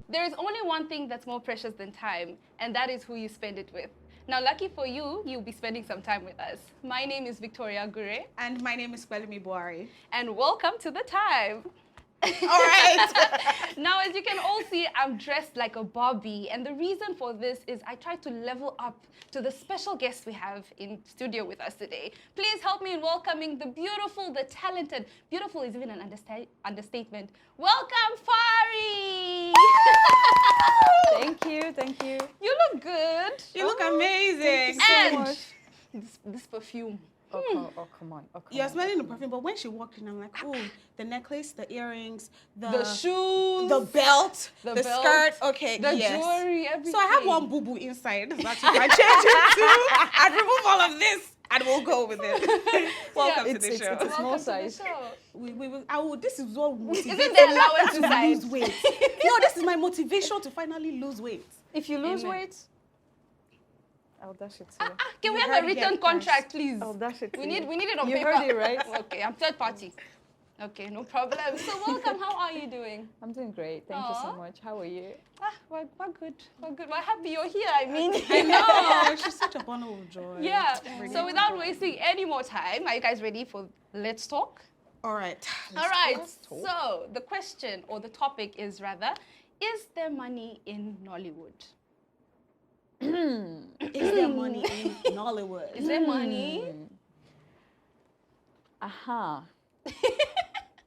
There is only one thing that's more precious than time, and that is who you spend it with. Now, lucky for you, you'll be spending some time with us. My name is Victoria Gure. And my name is Pelumi Buari. And welcome to The Time. All right. Now, as you can all see, I'm dressed like a Barbie. And the reason for this is I tried to level up to the special guest we have in studio with us today. Please help me in welcoming the beautiful, the talented. Beautiful is even an understatement. Welcome, Fari! Thank you, thank you. You look good. You look amazing. Thank you so And much. this perfume. Oh, come on. Oh, come You're on. smelling the perfume, but when she walked in, I'm like, oh, the necklace, the earrings, The shoes. the belt, The the belt, skirt. Okay, the yes. jewelry, everything. So I have one boo-boo inside that you can change into and remove all of this, and we'll go with it. Welcome to the show. it's a small Welcome to the size. show. This is what motivates Isn't there me allowance to inside? lose weight. No, this is my motivation to finally lose weight. If you lose Amen. weight, I'll dash it to you. Can we You have heard a it written here contract, please? I'll dash it to We you. need it on You paper. heard it, right? Okay, I'm third party. Okay, no problem. So welcome. How are you doing? I'm doing great. Thank you Aw. so much. How are you? We're good. We're good. We're happy you're here. I mean, I know. She's such a bundle of joy. Yeah. Really. So without wasting any more time, are you guys ready for Let's Talk? All right. All right. Let's talk. So the question, or the topic is rather, is there money in Nollywood? Is there money in Nollywood? Is there money? Aha.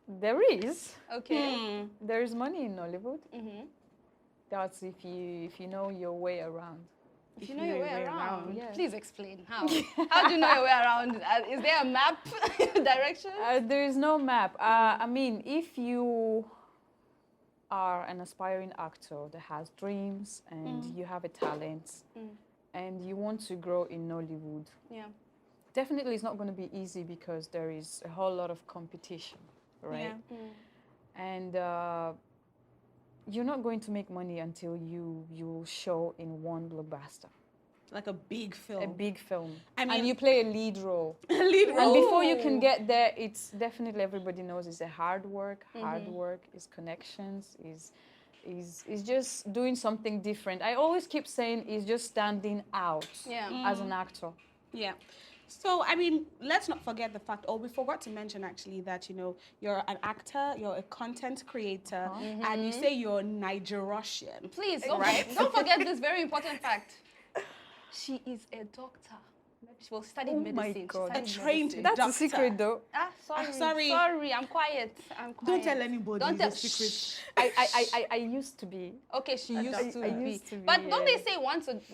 There is. Okay. There is money in Nollywood. Mm-hmm. That's if you know your way around. If you know your way around, yeah. please explain how. How do you know your way around? Is there a map, direction? There is no map. I mean, if you are an aspiring actor that has dreams and you have a talent and you want to grow in Nollywood, Yeah. definitely it's not going to be easy because there is a whole lot of competition, right? Yeah. And you're not going to make money until you show in one blockbuster, Like a big film. a big film, I mean- and you play a lead role. lead And role. before you can get there, it's definitely everybody knows it's a hard work. Hard work is connections. Is just doing something different. I always keep saying is just standing out Yeah. as an actor. Yeah. So, I mean, let's not forget the fact, or we forgot to mention actually that, you know, you're an actor, you're a content creator, and you say you're Nigerian. Please, Right. don't forget this very important fact. She is a doctor. She will study Oh my medicine. She God. studied A trained medicine. That's Doctor. a secret, though. Sorry. sorry. I'm quiet. Don't tell anybody. Don't tell. the secret. I used to be. Okay, she used to I be. used to be, But don't they yeah. say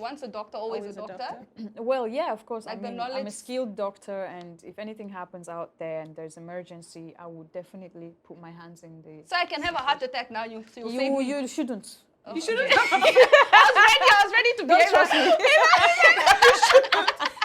once a doctor, always a doctor? Well, yeah, of course. Like I the mean, I'm knowledge- a skilled doctor, and if anything happens out there and there's emergency, I would definitely put my hands in the. So I can have a heart attack now. You'll save me. You shouldn't. You shouldn't. I was ready to be Don't trust me.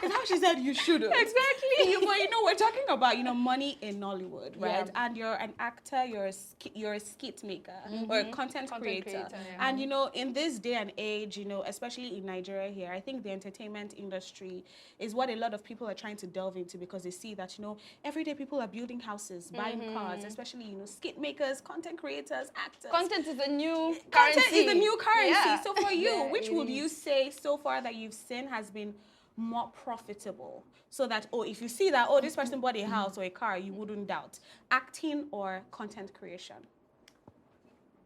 It's how she said you shouldn't. Exactly. But you know, we're talking about, you know, money in Nollywood, right? Yeah. And you're an actor, you're a skit maker or a content creator. yeah. And you know, in this day and age, you know, especially in Nigeria here, I think the entertainment industry is what a lot of people are trying to delve into because they see that, you know, everyday people are building houses, buying cars, especially, you know, skit makers, content creators, actors. Content is the new Content currency. is the new currency. Yeah. So for you, Yeah, which it would is. you say so far that you've seen has been more profitable? So that, if you see that, this person bought a house or a car, you wouldn't doubt. Acting or content creation?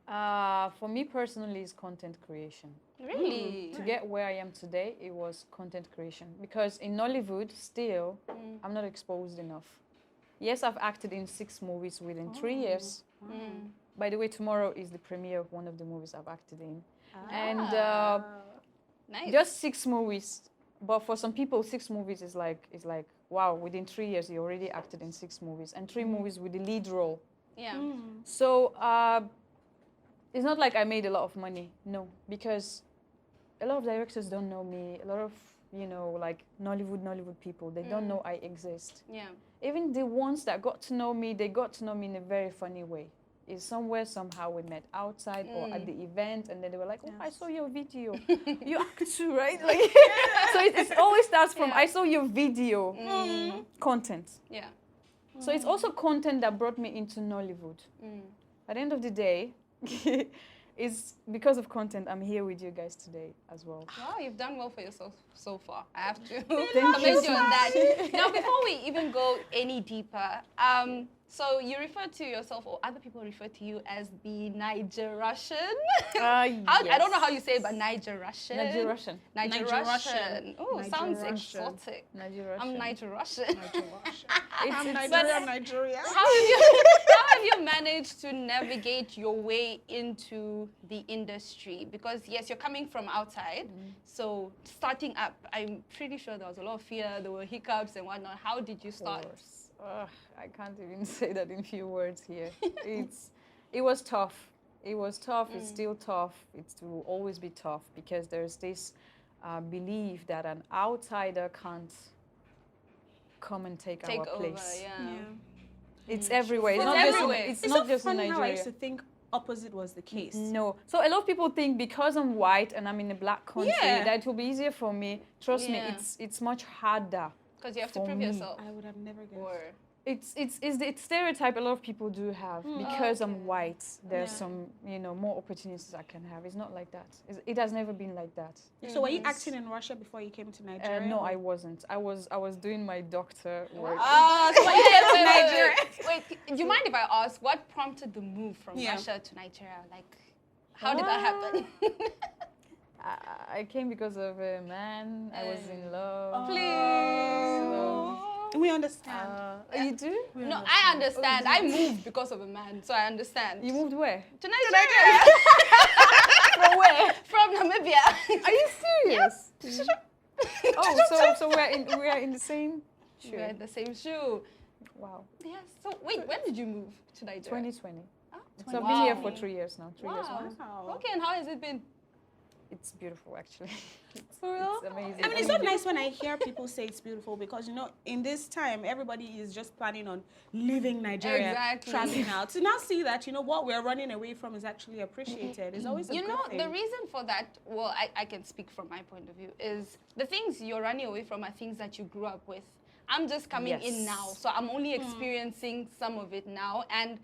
For me personally, it's content creation. Really? To get where I am today, it was content creation. Because in Nollywood, still, I'm not exposed enough. Yes, I've acted in 6 movies within 3 years. By the way, tomorrow is the premiere of one of the movies I've acted in. And Nice. just 6 movies. But for some people, 6 movies is like, wow, within 3 years, you already acted in 6 movies. And 3 movies with the lead role. Yeah. So it's not like I made a lot of money, no, because a lot of directors don't know me. A lot of, you know, like Nollywood people, they don't know I exist. Yeah. Even the ones that got to know me, they got to know me in a very funny way. It's somewhere, somehow we met outside or at the event, and then they were like, oh, I saw your video. You act too, right? Like, so it always starts from, I saw your video content. Yeah. So it's also content that brought me into Nollywood. At the end of the day, it's because of content I'm here with you guys today as well. Wow, you've done well for yourself so far. I have to Thank commend you. you on that. Now, before we even go any deeper, so you refer to yourself, or other people refer to you as the Niger Russian. I don't know how you say it, but Niger Russian. Niger Russian. Niger Niger Russian. Russian. Oh, Niger sounds Russian. exotic. Niger Russian. I'm Niger Russian. I'm but- Nigeria. How have you managed to navigate your way into the industry? Because yes, you're coming from outside, so starting up, I'm pretty sure there was a lot of fear, there were hiccups and whatnot. How did you start? I can't even say that in few words here. It was tough. It was tough. It's still tough. It will always be tough because there's this belief that an outsider can't come and take our Take over, place. yeah. It's everywhere. It's It's not everywhere. just. It's It's not so just in funny how I Nigeria. used to think opposite was the case. No. So a lot of people think because I'm white and I'm in a black country Yeah. that it will be easier for me. Trust me, Yeah. it's much harder. Because you have to For prove me. yourself. I would have never guessed. Or It's the stereotype a lot of people do have because okay. I'm white. There's Yeah. some more opportunities I can have. It's not like that. It has never been like that. So were you acting in Russia before you came to Nigeria? No, I wasn't. I was doing my doctor work. So when you came to Nigeria. Wait, do you mind if I ask what prompted the move from Yeah. Russia to Nigeria? Like, how did that happen? I came because of a man. I was in love. Please. We understand. You do? No, I understand. I moved because of a man, so I understand. You moved where? to Nigeria. From where? From Namibia. Are you serious? Oh, so we are in the same. We're in the same shoe. Wow. Yes. So wait, when did you move to Nigeria? 2020. Oh, So I've been here for 2020. 3 years now. 3 years Wow. now. Wow. Okay, and how has it been? It's beautiful, actually. For real? It's amazing. I mean, it's not nice when I hear people say it's beautiful because, in this time, everybody is just planning on leaving Nigeria, Exactly. traveling out. To now see that, what we're running away from is actually appreciated is always a You good know, thing. the reason for that, well, I can speak from my point of view, is the things you're running away from are things that you grew up with. I'm just coming in Yes. now, so I'm only experiencing some of it now. And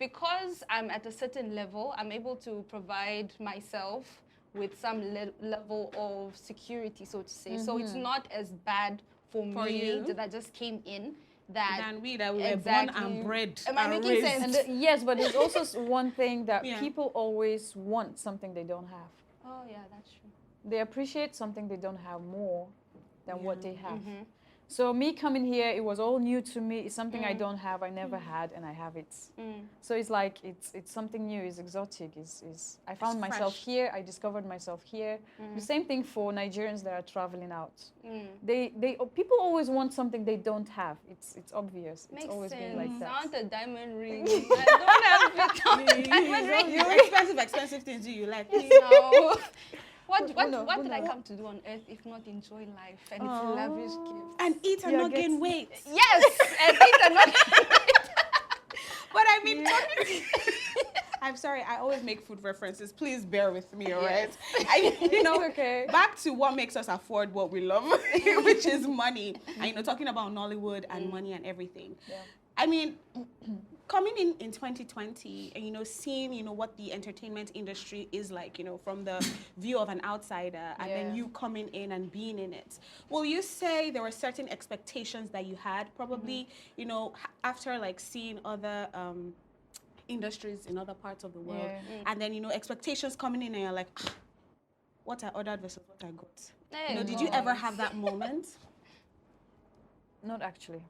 because I'm at a certain level, I'm able to provide myself with some level of security, so to say. So it's not as bad for me you? that I just came in. That we were born Exactly. and bred Am I and making raised. sense? And yes, but there's also one thing that Yeah. people always want something they don't have. Oh yeah, that's true. They appreciate something they don't have more than what they have. Mm-hmm. So me coming here, it was all new to me. It's something I don't have, I never had, and I have it. So it's like it's something new. It's exotic. It's I found myself fresh. here. I discovered myself here. The same thing for Nigerians that are traveling out. They people always want something they don't have. It's obvious. Makes it's always sense. been like I that. want a diamond ring. I don't have a diamond ring. You expensive things do you like? No. What no, did I come to do on earth if not enjoy life and its lavish gifts? And eat and Yeah, not gain get- weight. Yes, and eat and not. But I mean, I'm sorry, I always make food references. Please bear with me, all right? Okay. Back to what makes us afford what we love, which is money. And talking about Nollywood and money and everything. Yeah. I mean, coming in 2020 and seeing what the entertainment industry is like, from the view of an outsider, and then Yeah. you coming in and being in it, will you say there were certain expectations that you had probably after like seeing other industries in other parts of the world, Yeah. and then expectations coming in and you're like, what I ordered versus what I got? Hey, Did you ever have that moment? Not actually.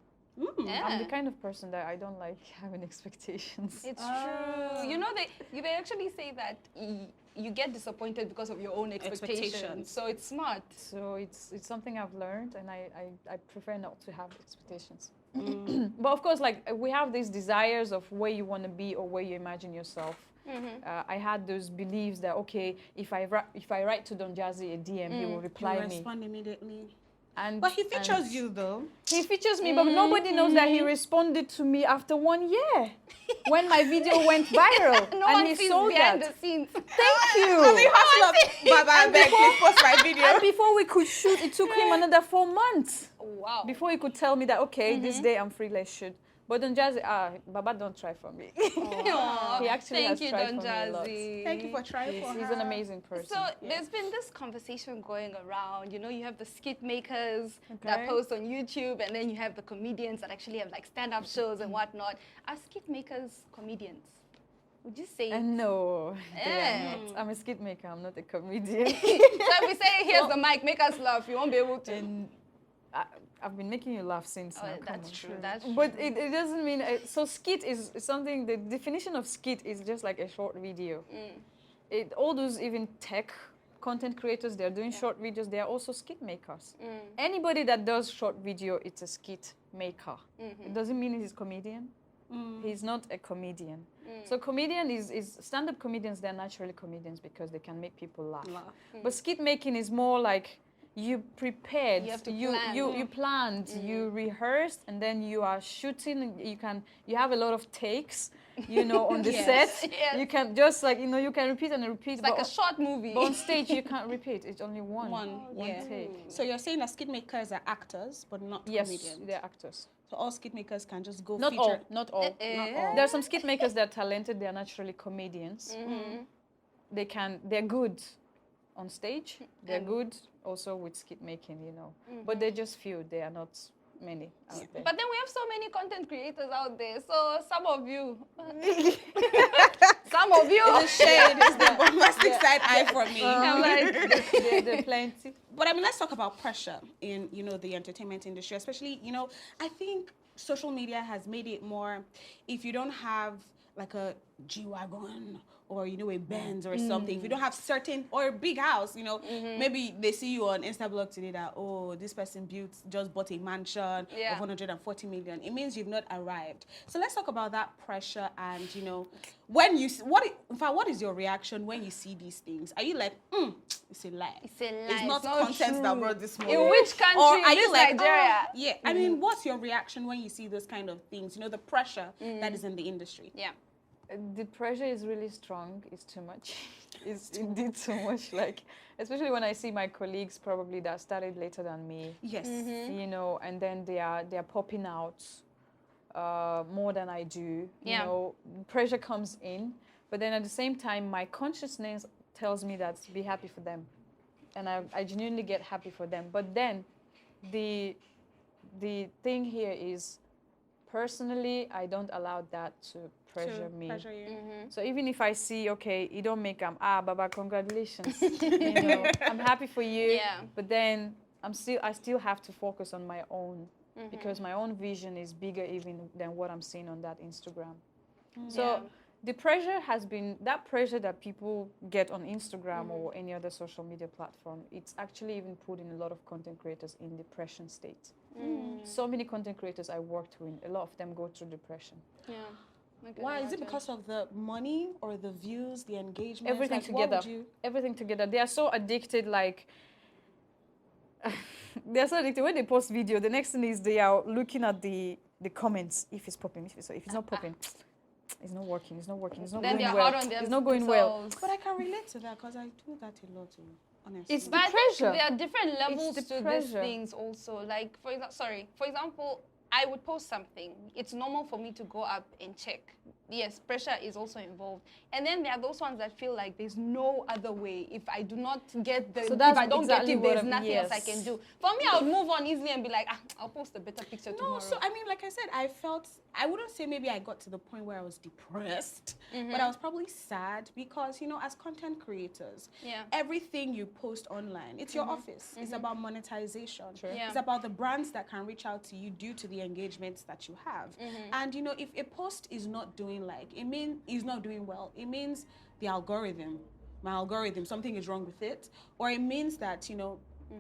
Yeah. I'm the kind of person that I don't like having expectations. It's true. They actually say that you get disappointed because of your own expectations. So it's smart. So it's something I've learned, and I prefer not to have expectations. But of course, like we have these desires of where you want to be or where you imagine yourself. I had those beliefs that if I write to Don Jazzy a DM, he will reply You me. respond immediately. And But he features you though. He features me, but nobody knows that he responded to me after 1 year when my video went viral, No and one he sees saw behind that. the scenes. Thank you. Hustle up, Baba, I beg, please post my video. And before we could shoot, it took him another 4 months Wow. before he could tell me that this day I'm free, let's shoot. But Don Jazzy, Baba don't try for me. Aw, He actually thank has you, tried Don for me a lot. Jazzy. Thank you for trying for her. He's an amazing person. So there's been this conversation going around. You know, you have the skit makers that Okay. post on YouTube, and then you have the comedians that actually have like stand-up shows and whatnot. Are skit makers comedians? Would you say? No, they are Eh. not. I'm a skit maker. I'm not a comedian. So if we say, here's the mic, make us laugh, you won't be able to. And I've been making you laugh since. Oh, now. Come that's on. true. That's But true. it doesn't mean so. Skit is something. The definition of skit is just like a short video. All those even tech content creators, they're doing short videos. They are also skit makers. Anybody that does short video, it's a skit maker. It doesn't mean he's a comedian. He's not a comedian. So comedian is stand-up comedians. They're naturally comedians because they can make people laugh. But skit making is more like you prepared, You have to you plan. you planned, you rehearsed, and then you are shooting. You have a lot of takes, on the Yes. set. Yes. You can just you can repeat and repeat. It's like a short movie. But on stage you can't repeat. It's only one yeah. take. So you're saying that skit makers are actors, but not Yes, comedians. they're actors. So all skit makers can just go Not feature. all. Not all. Not all. There are some skit makers that are talented. They are naturally comedians. They're good on stage. They're good also with skit making, But they're just few. They are not many out there. But then we have so many content creators out there. So some of you, The shade is the bombastic side eye for me. I'm like, There are plenty. But I mean, let's talk about pressure in, the entertainment industry, especially, I think social media has made it more, if you don't have like a G-Wagon or, a Benz or something, if you don't have certain, or a big house, maybe they see you on Instablog today that, oh, this person just bought a mansion of 140 million. It means you've not arrived. So let's talk about that pressure and, when you, what is your reaction when you see these things? Are you like, it's a lie. It's a lie. It's not It's not content that true. brought this money. In which country? Or are This you like, Nigeria? yeah. I mean, what's your reaction when you see those kind of things? The pressure that is in the industry. Yeah. The pressure is really strong. It's too much. It's indeed too much. Like, especially when I see my colleagues probably that started later than me. Yes. And then they are popping out more than I do. Yeah. Pressure comes in, but then at the same time, my consciousness tells me that be happy for them, and I genuinely get happy for them. But then, the thing here is, personally, I don't allow that to pressure me. Pressure you. So even if I see, okay, you don't make Baba, congratulations. I'm happy for you. Yeah. But then I still have to focus on my own because my own vision is bigger even than what I'm seeing on that Instagram. So the pressure has been, that pressure that people get on Instagram or any other social media platform, it's actually even putting a lot of content creators in depression state. So many content creators I worked with, a lot of them go through depression. Yeah. I can Why? Is it imagine. because of the money or the views, the engagement? Everything Like, what together. would you- Everything together. They are so addicted, like, they are so addicted. When they post video, the next thing is they are looking at the comments. If it's popping, if it's not popping, it's not working, it's not working, it's not Then going they're well. hard on It's not going well. themselves. But I can relate to that because I do that a lot, honestly. It's But I think pressure. there are different levels the to these pressure. things also. Like, for example, I would post something. It's normal for me to go up and check. Yes, pressure is also involved. And then there are those ones that feel like there's no other way. If I do not get the, So that's if I don't exactly get it, what there's I'm- nothing else I yes. can do. For me, I would move on easily and be like, I'll post a better picture No, tomorrow. so I mean, like I said, I wouldn't say maybe I got to the point where I was depressed, but I was probably sad because, as content creators, Yeah. everything you post online, it's your office. It's about monetization. Yeah. It's about the brands that can reach out to you due to the engagements that you have. And, if a post is not doing it means it's not doing well. It means the algorithm, my algorithm, something is wrong with it. Or it means that,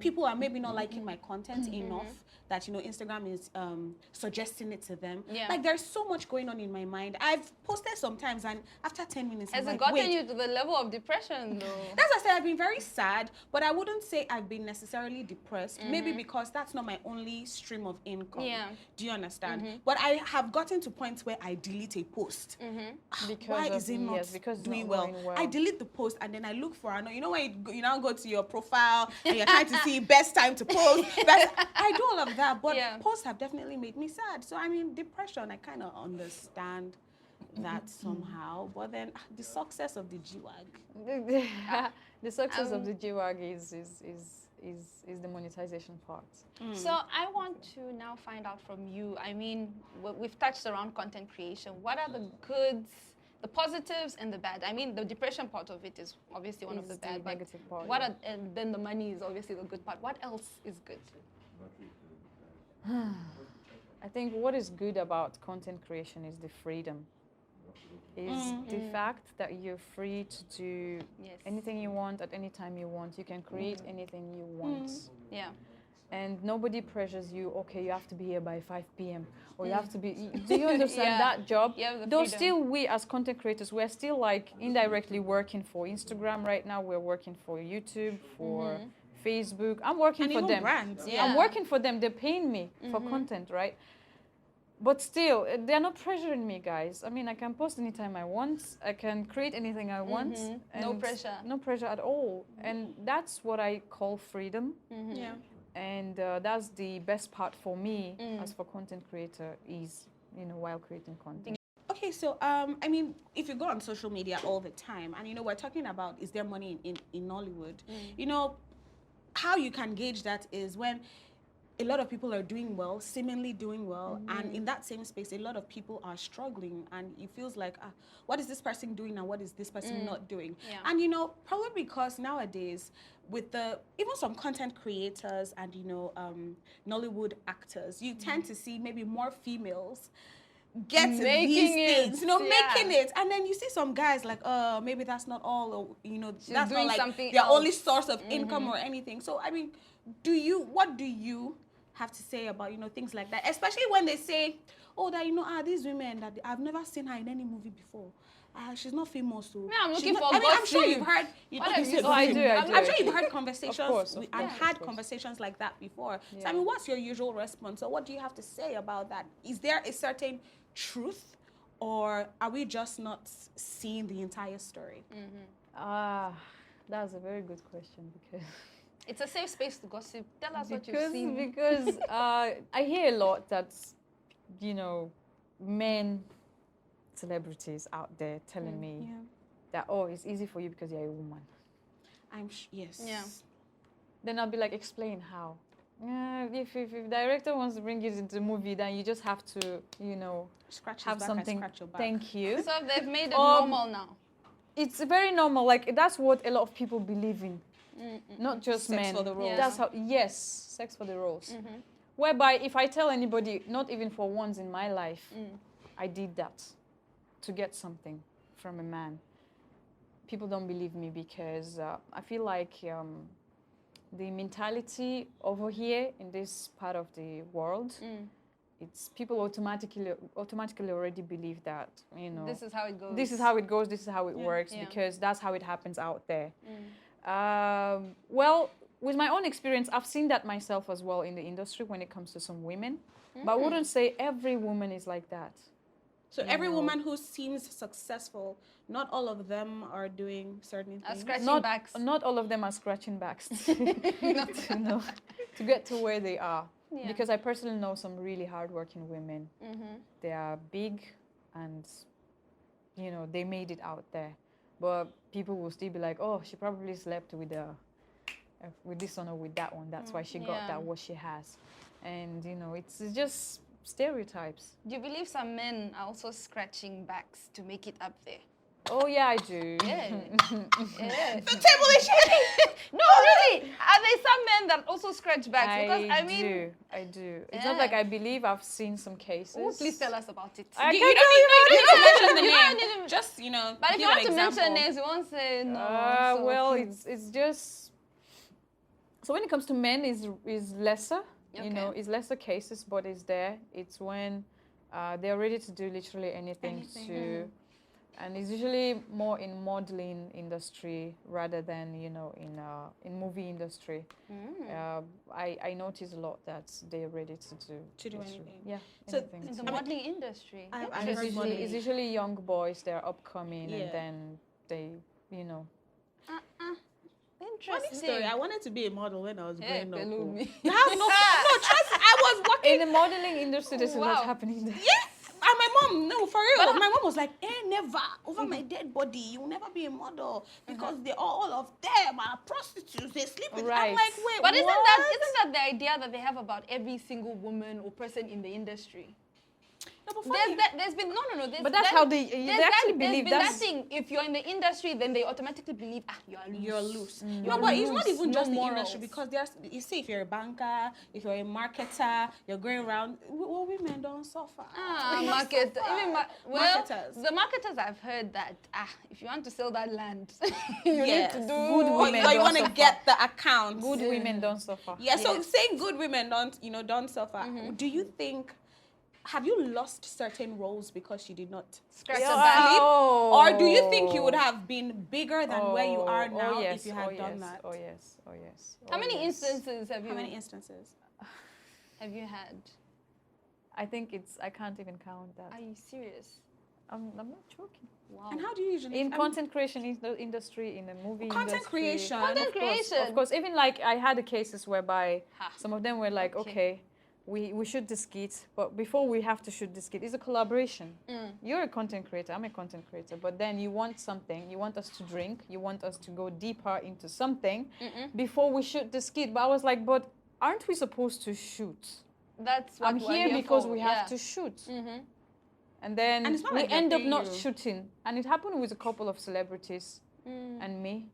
people are maybe not liking my content enough that, Instagram is suggesting it to them. Yeah. Like, there's so much going on in my mind. I've posted sometimes, and after 10 minutes, Has I'm it like, gotten wait. you to the level of depression, though? That's why I said I've been very sad, but I wouldn't say I've been necessarily depressed. Maybe because that's not my only stream of income. Yeah. Do you understand? But I have gotten to points where I delete a post. Because Why of- is it not yes, because it's doing not well? going well. I delete the post and then I look for another. When you now go to your profile and you're trying to see, best time to post. I do all of that, but Yeah. posts have definitely made me sad. So I mean, depression, I kind of understand that somehow. But then the success of the G-Wag. The success of the G-Wag is the monetization part. So I want to now find out from you. I mean, we've touched around content creation. What are the goods, the positives, and the bad? I mean, the depression part of it is obviously one of the bad, but negative part. what are, and then the money is obviously the good part. What else is good? I think what is good about content creation is the freedom. Is the fact that you're free to do anything you want at any time you want. You can create anything you want. Yeah. And nobody pressures you, okay, you have to be here by 5 p.m. or you have to be, do you understand that job? Though freedom. still we as content creators, we're still like indirectly working for Instagram right now. We're working for YouTube, for Facebook. I'm working for them. Brands. Yeah. I'm working for them. They're paying me for content, right? But still, they're not pressuring me, guys. I mean, I can post anytime I want. I can create anything I want. No pressure. No pressure at all. And that's what I call freedom. Yeah. And that's the best part for me as for content creator is, while creating content. Okay, so I mean, if you go on social media all the time, and we're talking about is there money in Nollywood? How you can gauge that is when a lot of people are doing well, seemingly doing well, and in that same space, a lot of people are struggling, and it feels like, what is this person doing and what is this person not doing? Yeah. And probably because nowadays, with even some content creators and Nollywood actors, you tend to see maybe more females get Making these it, things, making it, and then you see some guys like, maybe that's not all, or, that's doing not like something their else. only source of income or anything. So I mean, what do you have to say about things like that, especially when they say, oh, that these women that I've never seen her in any movie before. She's not famous, so I'm she's looking not, for I mean, I'm sure gossip. you've heard. What have you I do. I'm sure you've heard conversations Of course, and of had course. conversations like that before. So Yeah. I mean, what's your usual response? So what do you have to say about that? Is there a certain truth, or are we just not seeing the entire story? That's a very good question because It's a safe space to gossip. Tell us what you've seen. because I hear a lot that men celebrities out there telling me that it's easy for you because you're a woman. Yes. Yeah. Then I'll be like, explain how. If director wants to bring you into the movie, then you just have to Scratch his have back, something. I scratch your back. Thank you. So they've made it normal now. It's very normal. Like that's what a lot of people believe in. Not just Sex men. for the roles. Yeah. That's how. Yes, sex for the roles. Whereby, if I tell anybody, not even for once in my life, I did that to get something from a man, people don't believe me because I feel like the mentality over here in this part of the world, it's people automatically already believe that This is how it goes. this is how it goes, this is how it works, Yeah. because that's how it happens out there. Well, with my own experience, I've seen that myself as well in the industry when it comes to some women. But I wouldn't say every woman is like that. So every woman who seems successful, not all of them are doing certain things. Scratching backs. Not all of them are scratching backs to get to where they are. Yeah. Because I personally know some really hardworking women. They are big and, they made it out there. But people will still be like, oh, she probably slept with this one or with that one. That's why she got that what she has. And, it's just stereotypes. Do you believe some men are also scratching backs to make it up there? Oh, yeah, I do. Yeah. Yeah. The table is shaking. No, really. Are there some men that also scratch backs? Because I mean, I do. It's Yeah. not like I believe I've seen some cases. oh, please tell us about it. I You can't don't tell you need to mention the You don't name. need to- Just, But if give you want an to mention example. names, you won't say no. So Well, please. it's just so when it comes to men is lesser. Okay. It's lesser cases, but it's there. It's when they're ready to do literally anything. And it's usually more in modeling industry rather than in movie industry. I notice a lot that they're ready to do anything. Yeah, So anything. In the modeling industry. I've It's heard usually, modeling. it's usually young boys. They're upcoming, Yeah. and then they. Interesting. Funny story. I wanted to be a model when I was growing up. Pelumi. You have no trust me. I was working In the modeling industry, there's a lot Wow. happening there. Yeah, and my mom, no, for real. My mom was like, never. Over my dead body, you will never be a model because they all of them are prostitutes. They sleep with. Right. I'm like, wait, But what? isn't that the idea that they have about every single woman or person in the industry? No, but funny, There's been no. But that's how they actually believe. There's That's been that thing. If you're in the industry, then they automatically believe you're loose. No, but it's not even No just the morals. industry because there's, you see, if you're a banker, if you're a marketer, you're going around, well, women don't suffer. Market. Marketers. The marketers, I've heard that if you want to sell that land, you Yes. need to do Good Or women you don't want to suffer. get the account. good women don't suffer. Yeah, so Yes. saying good women don't suffer. Do you think, have you lost certain roles because you did not scratch Yeah. the back. or do you think you would have been bigger than where you are now yes, if you had done yes, that? Oh yes, oh yes. How oh, many yes. instances have you? How many instances? have you had? I think I can't even count that. Are you serious? I'm not joking. Wow. And how do you usually In content creation industry, in the movie Content industry. creation. Content Of course, creation. of course. Even like I had cases whereby Ha. some of them were like, Okay. okay, we shoot the skit, but before we have to shoot the skit, it's a collaboration. You're a content creator, I'm a content creator, but then you want something, you want us to drink, you want us to go deeper into something before we shoot the skit. But I was like, but aren't we supposed to shoot? That's what I'm we're here because for. we have to shoot. And then And it's not we like they're end up paying not you. shooting. And it happened with a couple of celebrities and me.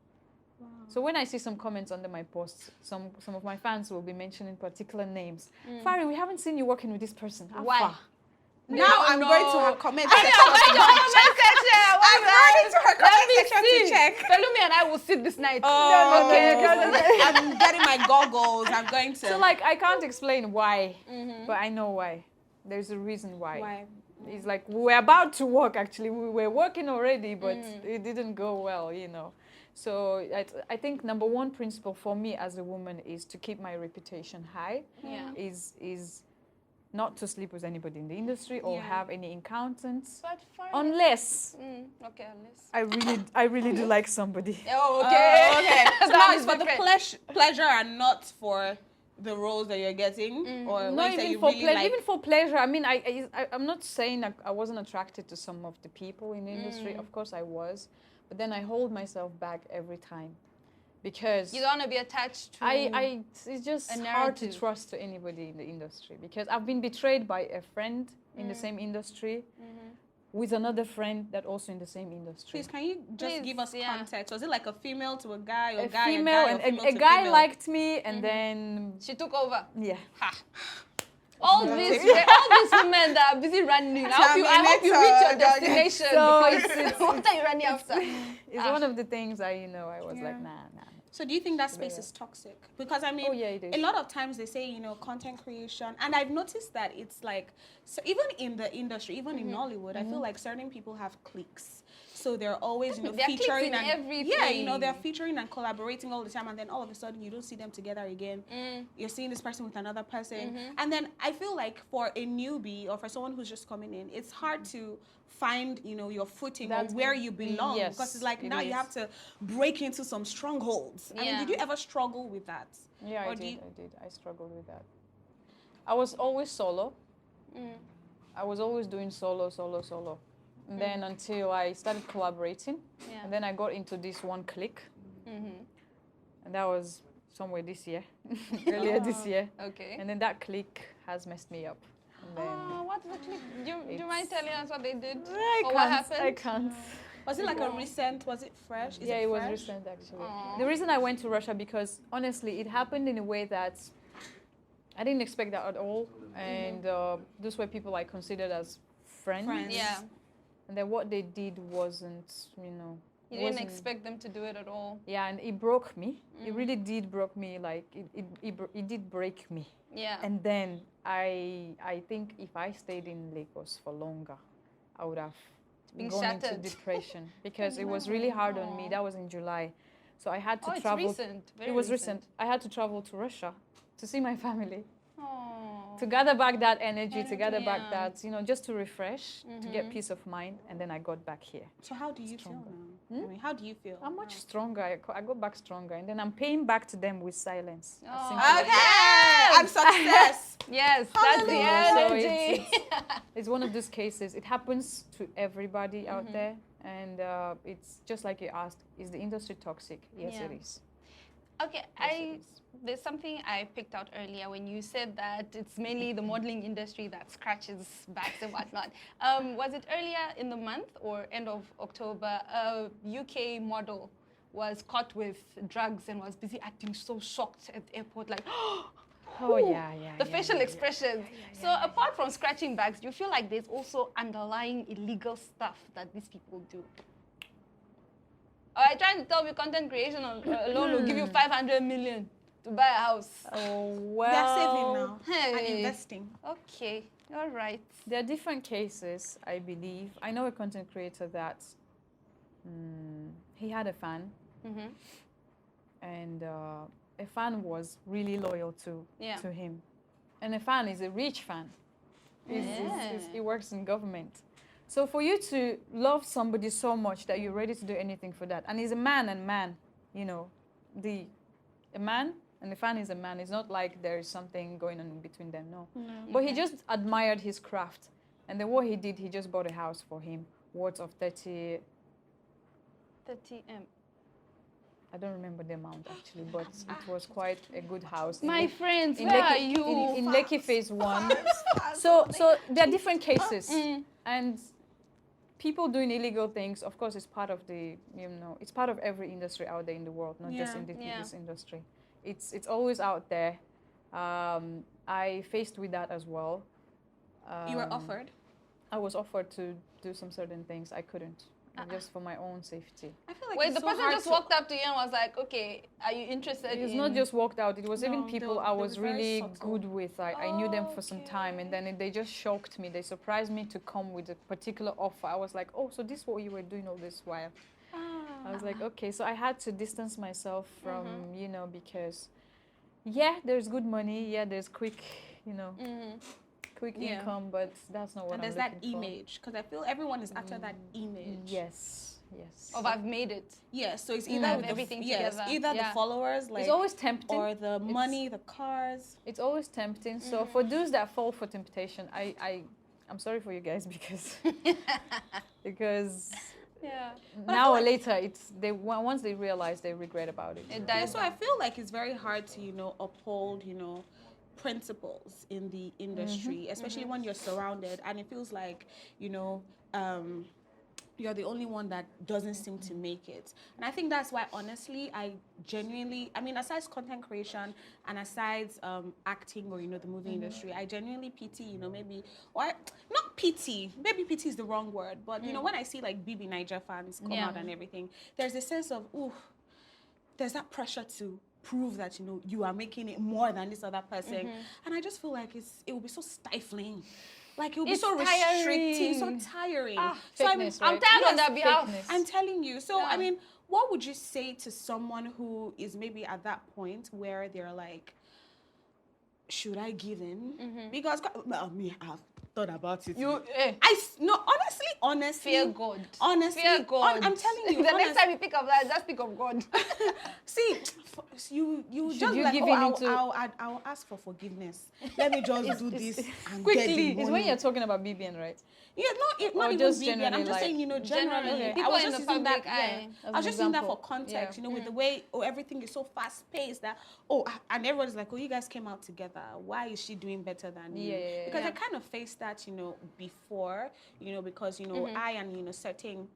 So when I see some comments under my posts, some of my fans will be mentioning particular names. Fari, we haven't seen you working with this person. How Why? far? Now I'm No. going to her comment I'm section. I'm running to her comment section to check. Pelumi and I will sit this night. Oh, okay. I'm getting my goggles. I'm going to. So like I can't explain why, but I know why. There's a reason why. Why? It's like we were about to work actually. We were working already, but it didn't go well, you know. So I think number one principle for me as a woman is to keep my reputation high. Yeah. Is not to sleep with anybody in the industry or Yeah. have any encounters, But fine. unless Okay, unless. I really do like somebody. Oh, okay. Okay. So That now is but the different. pleasure are not for the roles that you're getting, or when Not you say even you for really pleasure. like. Even for pleasure. I mean, I'm not saying I wasn't attracted to some of the people in the industry. Of course, I was, but then I hold myself back every time because You don't want to be attached to. it's just a hard to narrative. trust to anybody in the industry because I've been betrayed by a friend in the same industry with another friend that also in the same industry. Please, can you just Please, give us yeah. context? Was it like a female to a guy, or A guy female a guy, or and female a to guy female? liked me and then She took over. yeah. Ha. All these women that are busy running. I hope you reach your destination. So because what are you running after? It's one of the things I was Yeah. like, nah. So do you think that space is toxic? Because I mean, Oh, yeah, it is. a lot of times they say, content creation, and I've noticed that it's like, so even in the industry, even in Nollywood, I feel like certain people have cliques. So they're always, There are cliques featuring in and everything. they're featuring and collaborating all the time, and then all of a sudden you don't see them together again. You're seeing this person with another person, and then I feel like for a newbie or for someone who's just coming in, it's hard to find your footing That's or where you belong, yes, because it's like it now you is. have to break into some strongholds. I mean, Yeah. did you ever struggle with that? Yeah, Or I do did. you- I did. I struggled with that. I was always solo. I was always doing solo. And then until I started collaborating. Yeah. And then I got into this one clique. And that was somewhere this year, earlier this year. Okay. And then that clique has messed me up. And then What's the clip? Do you mind telling us what they did? I Or can't. what happened? I can't. Was it like a recent? Was it fresh? Is Yeah, it was fresh? recent actually. Aw. The reason I went to Russia because honestly, it happened in a way that I didn't expect that at all, and those were people I considered as friends. Yeah. And then what they did wasn't, You didn't expect them to do it at all. Yeah, and it broke me. It really did broke me. Like it did break me. Yeah. And then I think if I stayed in Lagos for longer, I would have Been gone shattered. into depression because it was really hard on me. That was in July, so I had to It's travel. recent. Very It was recent. I had to travel to Russia to see my family. Oh. to gather back that energy, to gather back Yeah. that, just to refresh, to get peace of mind, and then I got back here. So how do you feel now? I mean, how do you feel? I'm much stronger. I go back stronger, and then I'm paying back to them with silence. As Oh, simple as Okay, and success. Yes, that's the Hallelujah. So energy. it's one of those cases. It happens to everybody out there, and it's just like you asked: is the industry toxic? Yes, Yeah. it is. Okay, Yes, it is. there's something I picked out earlier when you said that it's mainly the modeling industry that scratches backs and whatnot. Was it earlier in the month or end of October? A UK model was caught with drugs and was busy acting so shocked at the airport, like, Oh yeah. the facial expressions. So apart from scratching backs, do you feel like there's also underlying illegal stuff that these people do? I trying to tell me content creation alone will give you 500 million to buy a house. Oh well. They're saving now and Hey. investing. Okay, all right. There are different cases, I believe. I know a content creator that he had a fan, and a fan was really loyal to him. And a fan is a rich fan. He works in government. So for you to love somebody so much that you're ready to do anything for that, and he's a man and man, a man and the fan is a man. It's not like there is something going on between them, no. But he just admired his craft. And then what he did, he just bought a house for him, worth of 30 30M. I don't remember the amount actually, but it was quite a good house. My friends, in where are Lekki, you? in Lekki Phase 1. So there are different cases. And people doing illegal things, of course, it's part of it's part of every industry out there in the world, not just in this industry. It's always out there. I faced with that as well. You were offered? I was offered to do some certain things. I couldn't, just for my own safety. I feel like Wait, it's the so person hard just to- walked up to you and was like, okay, are you interested It's in... not just walked out. It was even No, people they I were was very really subtle. good with. I knew them for some time, and then they just shocked me. They surprised me to come with a particular offer. I was like, oh, so this is what you were doing all this while. I was like, okay. So I had to distance myself from, because, there's good money. Yeah, there's quick, quick income, but that's not what And I'm there's that looking for. image, because I feel everyone is after that image. Yes. Of I've made it. Yes, so it's either Have with everything yes, together. either Yeah. the followers, like, It's always tempting. or the money, the cars. It's always tempting. So for those that fall for temptation, I'm sorry for you guys because Yeah. now or later once they realize, they regret about it. It Yeah, dies so I feel like it's very hard to, uphold, principles in the industry, especially when you're surrounded and it feels like, you're the only one that doesn't seem to make it. And I think that's why, honestly, aside content creation and aside acting or, the movie industry, I genuinely pity, maybe, or not pity, maybe pity is the wrong word, but, when I see like BB Niger fans come out and everything, there's a sense of, there's that pressure to prove that, you are making it more than this other person. And I just feel like it will be so stifling. Like, it will be It's so restricting, so tiring. tiring. Fakeness, I'm right? tired on Yes, that behalf. fakeness. I'm telling you. So, Yeah. I mean, what would you say to someone who is maybe at that point where they're like, should I give in? Because, I've thought about it. Honestly. Fear God. Honestly. Fear God. I'm telling you. The next time you pick up that, just pick of God. See, you Should just you like, give in I'll ask for forgiveness. Let me just do this and get Quickly, the it's when money. you're talking about BBN, right? Yeah, not Or even just BBN. I'm generally, just saying, like- generally. Okay. I People was in just the using that. public eye. I was just using that for example. context, Yeah. with the way everything is so fast paced that and everyone's like, you guys came out together. Why is she doing better than you? Yeah. Because I kind of faced that, before, because I and certain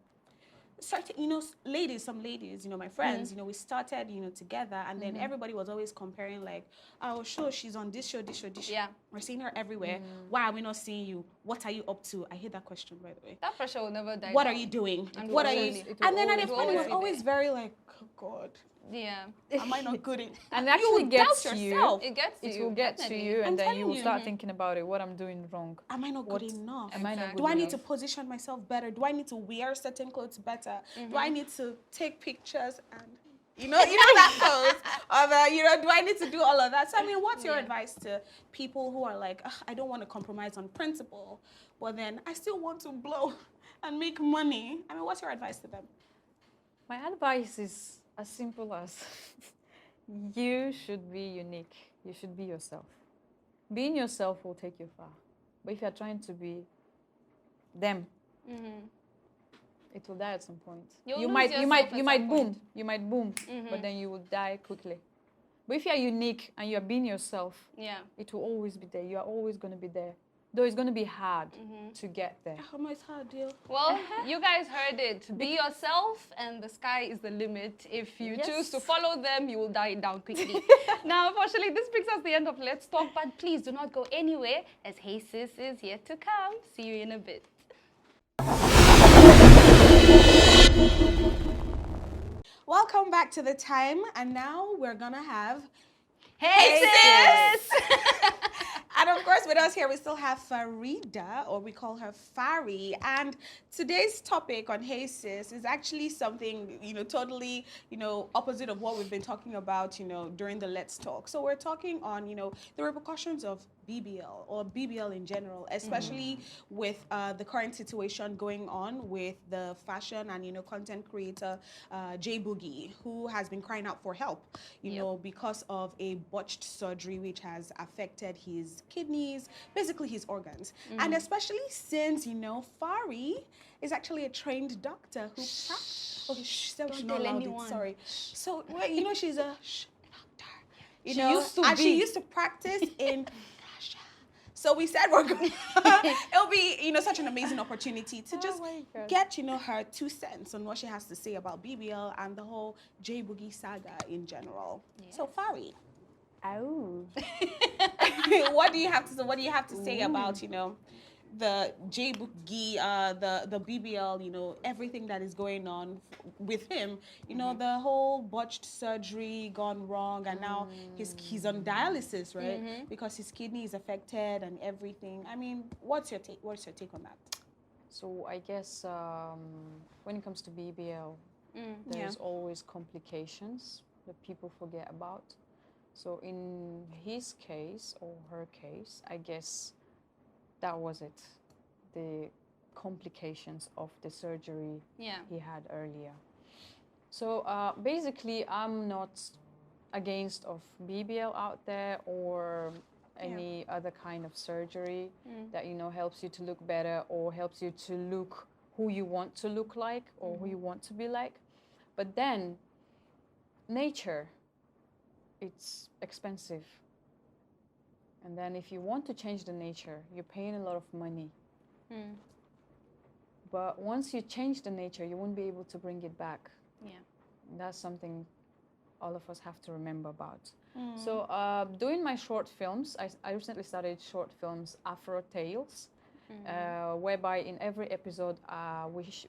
some ladies, my friends, we started, together, and then everybody was always comparing, like, oh, sure, she's on this show. Yeah. We're seeing her everywhere. Why are we not seeing you? What are you up to? I hate that question, by the way. That pressure will never die. What down. are you doing? And What are always- you? it will And then at always the point, it was be always there. very like, oh God, Yeah. am I not good in? And You actually will gets doubt to you. yourself. It gets to It you. will get to definitely. you, I'm and then telling you will you. start thinking about it. What I'm doing wrong. Am I not What good enough? Am I not Exactly. good Do I need to enough? position myself better? Do I need to wear certain clothes better? Do I need to take pictures? And You know that pose of, do I need to do all of that? So, I mean, what's your advice to people who are like, I don't want to compromise on principle, but then I still want to blow and make money? I mean, what's your advice to them? My advice is as simple as you should be unique. You should be yourself. Being yourself will take you far. But if you're trying to be them, it will die at some point. You might boom. You might boom, but then you will die quickly. But if you're unique and you're being yourself, it will always be there. You are always going to be there. Though it's going to be hard to get there. How much hard, deal? Well, you guys heard it. Be yourself and the sky is the limit. If you choose to follow them, you will die down quickly. Now, unfortunately, this brings us to the end of Let's Talk, but please do not go anywhere as Hey Sis is yet to come. See you in a bit. Welcome back to The Time, and now we're gonna have Hey Sis! And of course, with us here, we still have Farida, or we call her Fari. And today's topic on Hey Sis is actually something, totally, opposite of what we've been talking about, during the Let's Talk. So we're talking on, the repercussions of BBL or BBL in general, especially with the current situation going on with the fashion and, content creator J Boogie, who has been crying out for help, because of a botched surgery which has affected his kidneys, basically his organs. And especially since, Fari is actually a trained doctor who... Don't tell anyone. Sorry. So, she's a doctor. She used to practice in... So we said it'll be, so an amazing opportunity to just get, her 2 cents on what she has to say about BBL and the whole J Boogie saga in general. Yeah. So Fari, what do you have to say about, the J Boogie, the BBL, everything that is going on with him, the whole botched surgery gone wrong, and now he's on dialysis, right? Because his kidney is affected and everything. I mean, what's your take on that? So I guess when it comes to BBL, there's always complications that people forget about. So in his case or her case, I guess that was it, the complications of the surgery he had earlier. So basically, I'm not against of BBL out there or any other kind of surgery that, helps you to look better or helps you to look who you want to look like or who you want to be like. But then nature, it's expensive. And then if you want to change the nature, you're paying a lot of money. But once you change the nature, you won't be able to bring it back. Yeah. That's something all of us have to remember about. So doing my short films, I recently started short films, Afro Tales, whereby in every episode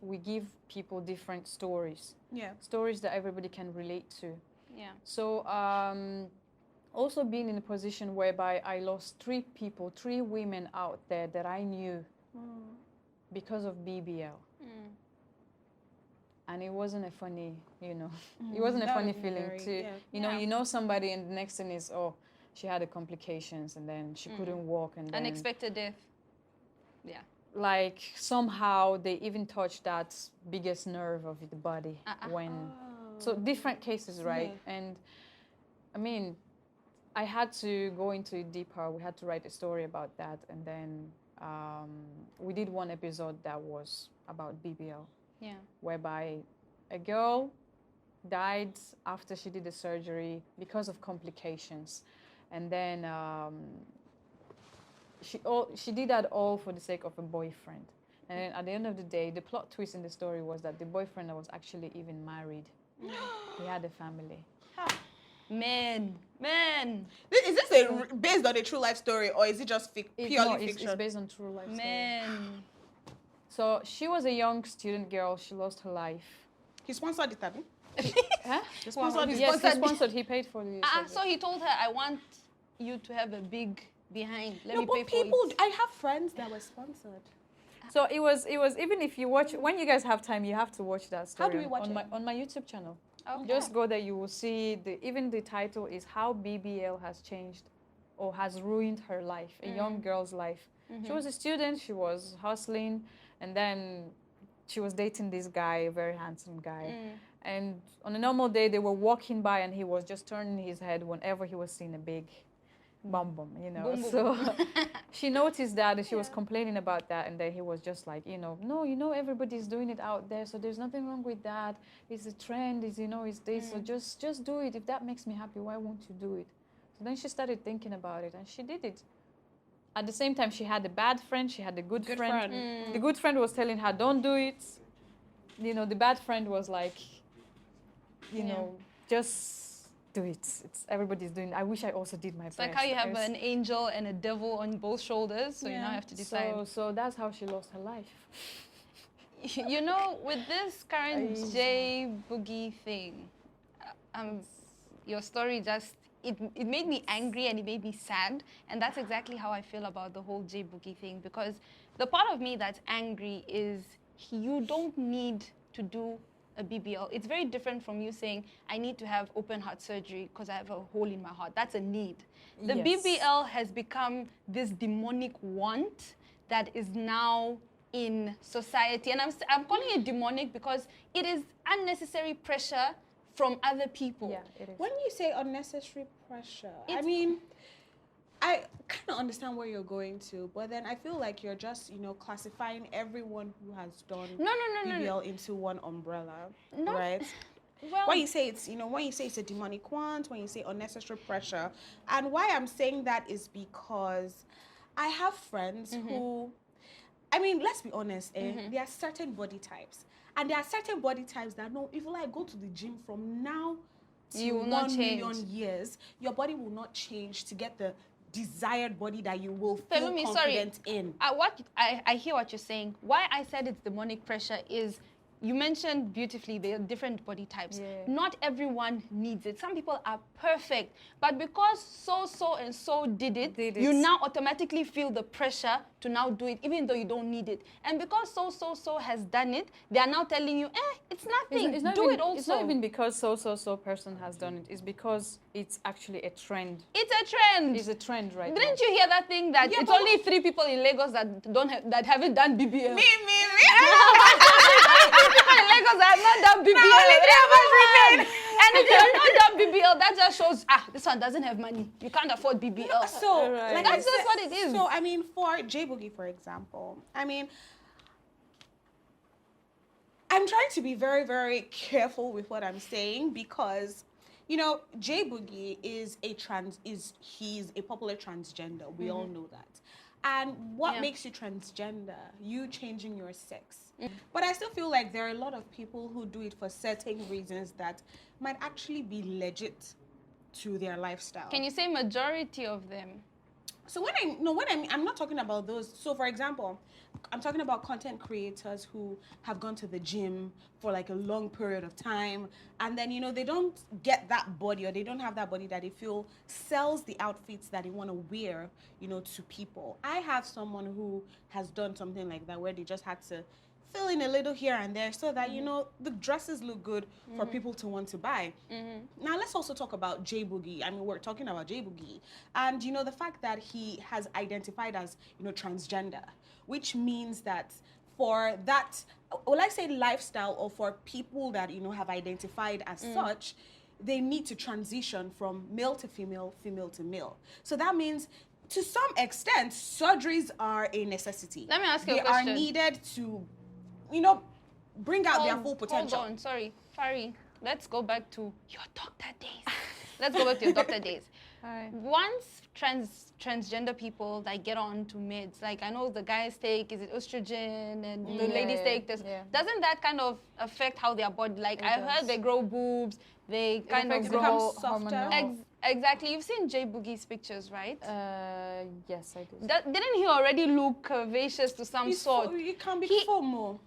we give people different stories. Yeah. Stories that everybody can relate to. Yeah. So also being in a position whereby I lost 3 women out there that I knew because of BBL. And it wasn't a funny, it wasn't a funny feeling you know somebody and the next thing is, she had the complications and then she couldn't walk and then... Unexpected death. Yeah. Like somehow they even touched that biggest nerve of the body so different cases, right? Yeah. And I mean, I had to go into it deeper. We had to write a story about that. And then we did one episode that was about BBL. Yeah. Whereby a girl died after she did the surgery because of complications. And then she did that all for the sake of a boyfriend. And then at the end of the day, the plot twist in the story was that the boyfriend was actually even married. He had a family. Man. Is this based on a true life story or is it just purely fiction? It's based on true life story. So she was a young student girl. She lost her life. He sponsored it, Abby? Huh? He sponsored it. Yes, he sponsored. He paid for the surgery. So he told her, I want you to have a big behind. Let me pay for it. I have friends that were sponsored. So it was even if you watch, when you guys have time, you have to watch that story. How do we watch it? On my YouTube channel. Okay. Just go there, you will see even the title is How BBL Has Changed or Has Ruined Her Life, a young girl's life. She was a student, she was hustling, and then she was dating this guy, a very handsome guy. And on a normal day, they were walking by and he was just turning his head whenever he was seeing a big bum, you know. Boom, boom. So she noticed that and she was complaining about that. And then he was just like, no, everybody's doing it out there. So there's nothing wrong with that. It's a trend, it's this. So just do it. If that makes me happy, why won't you do it? So then she started thinking about it and she did it. At the same time, she had a bad friend, she had a good friend. The good friend was telling her, don't do it. The bad friend was like, just do it. Everybody's doing it. I wish I also did my best. It's like how you have an angel and a devil on both shoulders, so you now have to decide. So that's how she lost her life. With this current J Boogie thing, your story just... It made me angry and it made me sad, and that's exactly how I feel about the whole J Boogie thing, because the part of me that's angry is you don't need to do a BBL. It's very different from you saying, I need to have open heart surgery because I have a hole in my heart. That's a need. The BBL has become this demonic want that is now in society, and I'm calling it demonic because it is unnecessary pressure from other people. Yeah, it is. When you say unnecessary pressure, I kind of understand where you're going to, but then I feel like you're just, classifying everyone who has done BBL into one umbrella, right? Well, when you say it's a demonic want, when you say unnecessary pressure, and why I'm saying that is because I have friends who, let's be honest, there are certain body types. And there are certain body types that if you go to the gym from now to 1 million years, your body will not change to get the desired body that you will feel confident in. I hear what you're saying. Why I said it's demonic pressure is you mentioned beautifully there are different body types. Yeah. Not everyone needs it. Some people are perfect, but because so did it, you now automatically feel the pressure to now do it, even though you don't need it. And because so has done it, they are now telling you, it's nothing. It's not do even, it also. It's not even because so person has done it. It's because it's actually a trend. It's a trend. It's a trend right now. Didn't you hear that thing that it's only 3 people in Lagos that haven't done BBL? Me. People in Lagos that have not done BBL. Only 3 of us remain. And if you have not done BBL, that just shows, this one doesn't have money. You can't afford BBL. So, that's just what it is. So, for J Boogie, for example, I'm trying to be very, very careful with what I'm saying because, J Boogie is he's a popular transgender. We all know that. And what makes you transgender? You changing your sex. But I still feel like there are a lot of people who do it for certain reasons that might actually be legit to their lifestyle. Can you say majority of them? So I'm not talking about those. So for example, I'm talking about content creators who have gone to the gym for like a long period of time, and then they don't get that body, or they don't have that body that they feel sells the outfits that they want to wear, to people. I have someone who has done something like that where they just had to fill in a little here and there so that the dresses look good for people to want to buy. Now let's also talk about J Boogie. We're talking about J Boogie, and the fact that he has identified as transgender, which means that for that, will I say lifestyle, or for people that have identified as such, they need to transition from male to female, female to male. So that means, to some extent, surgeries are a necessity. Let me ask you a question. They are needed to bring out their full potential. Hold on, sorry. Fari, let's go back to your doctor days. Let's go back to your doctor days. Hi. Once transgender people get on to meds, I know the guys take, is it estrogen, and the ladies take this. Yeah. Doesn't that kind of affect how their body, I heard they grow boobs, they kind of grow softer. Exactly. You've seen J Boogie's pictures, right? Yes, I did. Didn't he already look curvaceous to some sort? It can be FOMO.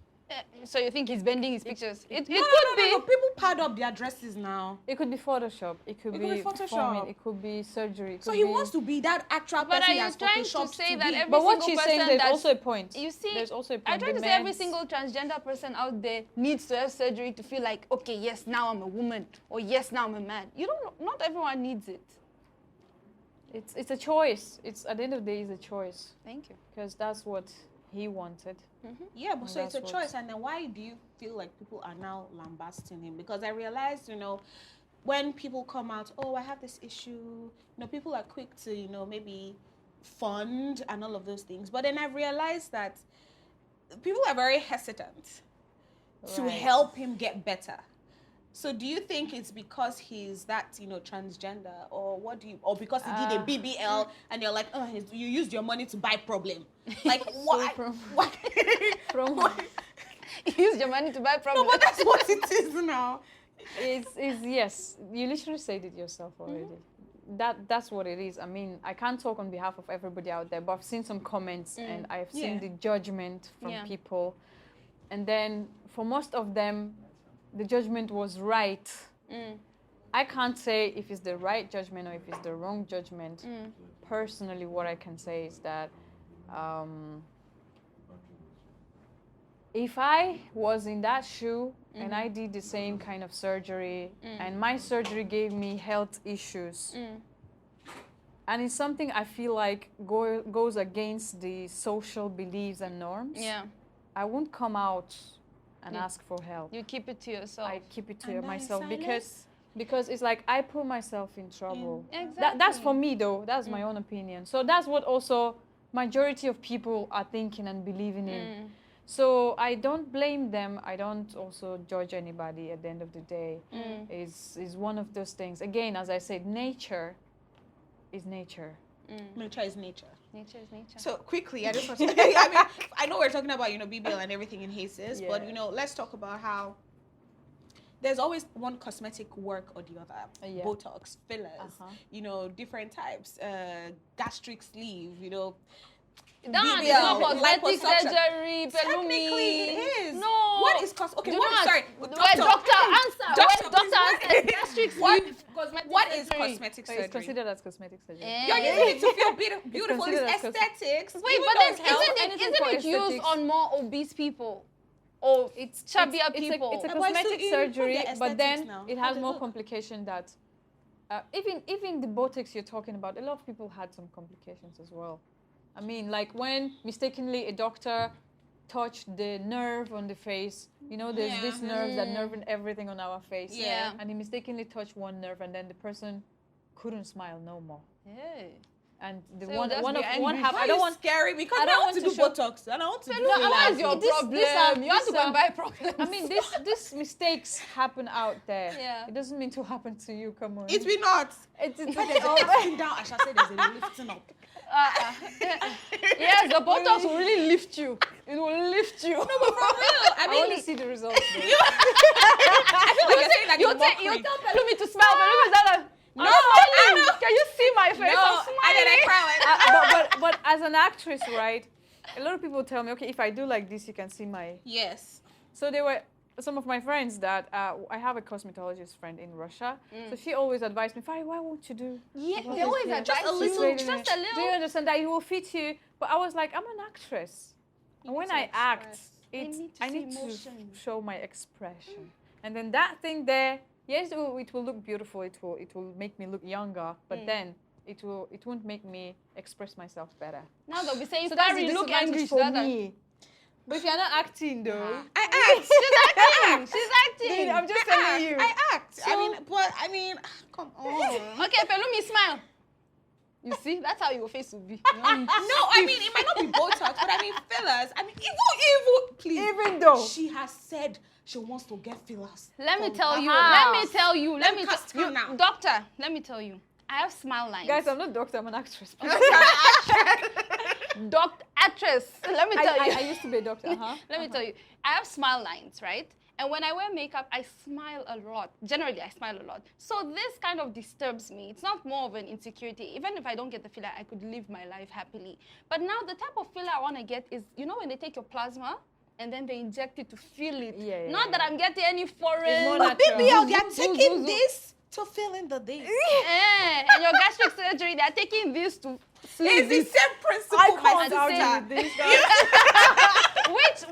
So you think he's bending his pictures? It No, could be. no. People pad up their dresses now. It could be Photoshop. It could be Photoshop. forming. It could be surgery. It So could he be... wants to be that actual But person are he you has trying to photoshopped say to that be. every But what single she's saying, person there's that's- also a point. You see, there's also a point. I'm trying The to say every men's- single transgender person out there needs to have surgery to feel like, okay, yes, now I'm a woman, or yes, now I'm a man. You don't. Not everyone needs it. It's a choice. It's at the end of the day, it's a choice Thank you. because that's what he wanted. Yeah, but so it's a That's choice. And then why do you feel like people are now lambasting him? Because I realized, when people come out, oh, I have this issue, people are quick to, maybe fund and all of those things. But then I realized that people are very hesitant to Right. help him get better. So do you think it's because he's that, transgender, or what do you, or because he did a BBL and you're like, oh, you used your money to buy problem? Like, why? Why? From Use your money to buy No, problems. but that's what it is now. is yes, you literally said it yourself already. That's what it is. I mean, I can't talk on behalf of everybody out there, but I've seen some comments and I've seen Yeah. the judgment from Yeah. people, and then for most of them, the judgment was right. I can't say if it's the right judgment or if it's the wrong judgment. Personally, what I can say is that if I was in that shoe and I did the same kind of surgery and my surgery gave me health issues, and it's something I feel like goes against the social beliefs and norms, Yeah. I won't come out and ask for help. You keep it to yourself. I keep it to And die in myself silence? because it's like I put myself in trouble. Exactly. That's for me though. That's my own opinion. So that's what also majority of people are thinking and believing in. So I don't blame them. I don't also judge anybody at the end of the day. Is one of those things. Again, as I said, nature is nature. Nature is nature. Nature is nature. So quickly, I just want to, I mean, I know we're talking about, BBL and everything in cases, but, Yeah. let's talk about how there's always one cosmetic work or the other. Yeah. Botox, fillers, different types, gastric sleeve, That is BBL, not cosmetic liposuction. surgery, Technically, Pelumi. it is. No. What is okay? Do What? not. Sorry, Wait, doctor, answer. Doctor, Wait, doctor, please, answer. Gastric What- sleeve, cosmetic What is surgery. cosmetic So surgery? it's considered as cosmetic surgery. You're using it to feel beautiful. considered It's as aesthetics. Wait, Even but though then it's health. anything isn't for it used aesthetics. on more obese people? Or it's chubbier people? It's a But it's cosmetic still in surgery, the but then aesthetics now. it How has they more look. complication that even the Botox you're talking about, a lot of people had some complications as well. I mean, like when mistakenly a doctor touched the nerve on the face, there's Yeah. this nerve that nerve and everything on our face. Yeah. And he mistakenly touched one nerve and then the person couldn't smile no more. Yeah. And the So one just one be of angry. one half Why I are don't you want scary because I I don't want want to to do show- Botox and I want to do No, what is your This- problem? these are- You have to these go and are- buy problems. I mean, this mistakes happen out there. Yeah. It doesn't mean to happen to you. Come on. It will not. It's If okay. there's a lifting down, I shall say there's a lifting up. Yes, the Botox will really lift you. It will lift you. For real. I I mean, want to see the results. though. I feel like you're saying that You in mockery. tell Pelumi to smile. Pelumi is like, No, I'm smiling. Can you see my face? No, I'm and then I smiling. cry like, But as an actress, right? A lot of people tell me, okay, if I do like this, you can see my. yes. So there were some of my friends that I have a cosmetologist friend in Russia. So she always advised me, Fari, why won't you do? Yeah, What they is always it? advise Just a you. little, Just a Do you little. understand that it will fit you? But I was like, I'm an actress. And when to I act, express. I see need to emotion. show my expression. And then that thing there, yes, it will look beautiful. It will make me look younger. But then it won't make me express myself better. Now they'll be saying, So that's Fari, the look disadvantage angry. for She's me. But if you're not acting though, I act. acting. She's acting. I'm just I telling act. you. I act. So- I mean, come on. Okay, Pelumi, smile. You see, that's how your face will be. No, I mean, it might not be Botox, but I mean, fillers. I mean, even, please. Even though She has said she wants to get fillers. Let me from tell her you. house. Let me tell you. Let me cast her now. Doctor, let me tell you. I have smile lines. guys, I'm not doctor, I'm an actress. Actress. Let me tell you. I used to be a doctor. Let me tell you. I have smile lines, right? And when I wear makeup, I smile a lot. Generally, I smile a lot. So this kind of disturbs me. It's not more of an insecurity. Even if I don't get the filler, I could live my life happily. But now the type of filler I want to get is, when they take your plasma and then they inject it to feel it. Yeah, Not that I'm getting any foreign. more But natural. BBL, they are Zoo, zoo, taking zoo. this to fill in the this. And your gastric surgery, they're taking this to slim It's the this. same principle, I my can't argue sister. with this.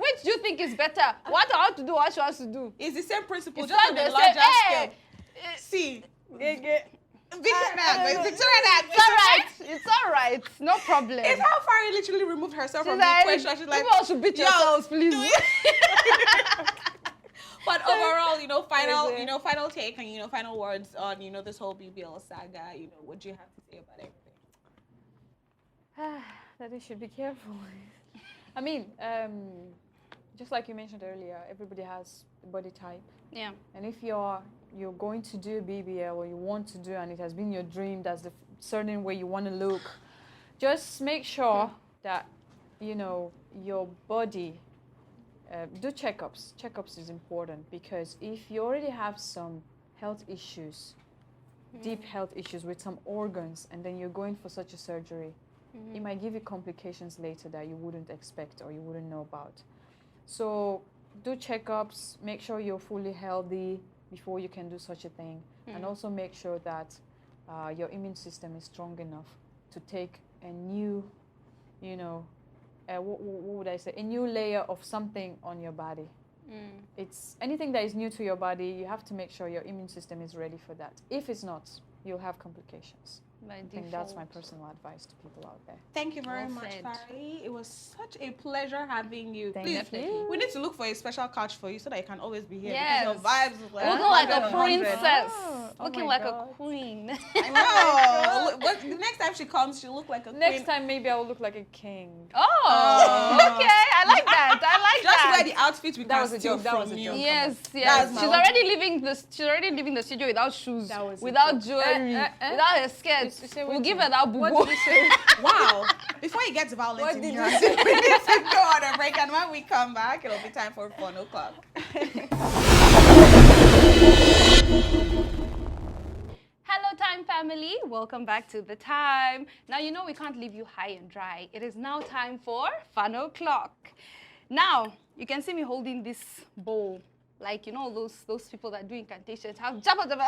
Which do you think is better? What I want to do, what she wants to do? It's the same principle, It's just not on the a same. larger Hey! scale. See, Yeah. It's all right. It's all right. No problem. It's how Fari literally removed herself She's from like, the equation. She's like, people should beat yo, yourselves, please. But overall, final, Is it? final take and final words on this whole BBL saga. What do you have to say about everything? That they should be careful. I mean, just like you mentioned earlier, everybody has a body type. Yeah. And if you're going to do a BBL or you want to do, and it has been your dream, that's the certain way you want to look, just make sure that, your body, do checkups. Checkups is important because if you already have some health issues, deep health issues with some organs, and then you're going for such a surgery, it might give you complications later that you wouldn't expect or you wouldn't know about. So do checkups, make sure you're fully healthy before you can do such a thing. And also make sure that your immune system is strong enough to take a new, what would I say, a new layer of something on your body. It's anything that is new to your body, you have to make sure your immune system is ready for that. If it's not, you'll have complications. I think that's my personal advice to people out there. Thank you very Well much, said. Fari. It was such a pleasure having you. Thank Please, you. we need to look for a special couch for you so that you can always be here. Yes. Because your vibes is Looking like a 100. princess. Oh, Looking my like God. a queen. I know. But the next time she comes, she'll look like a Next queen. time, maybe I will look like a king. Oh, okay. I like that. I like Just that. wear the outfit we That can was a steal joke, that from was a you. joke. Yes, yes. That's my She's own- already leaving the studio without shoes, That was a without joke. jewelry, without a skirt. You say We'll what give you- her that What bubu. did you say? Wow. Before you get violent What in did here, you I think we need to go on a break. And when we come back, it'll be time for Fun O'Clock. Hello, Time family. Welcome back to The Time. Now, we can't leave you high and dry. It is now time for Fun O'Clock. Now, you can see me holding this bowl. Like, those people that do incantations. Have jabba jabba.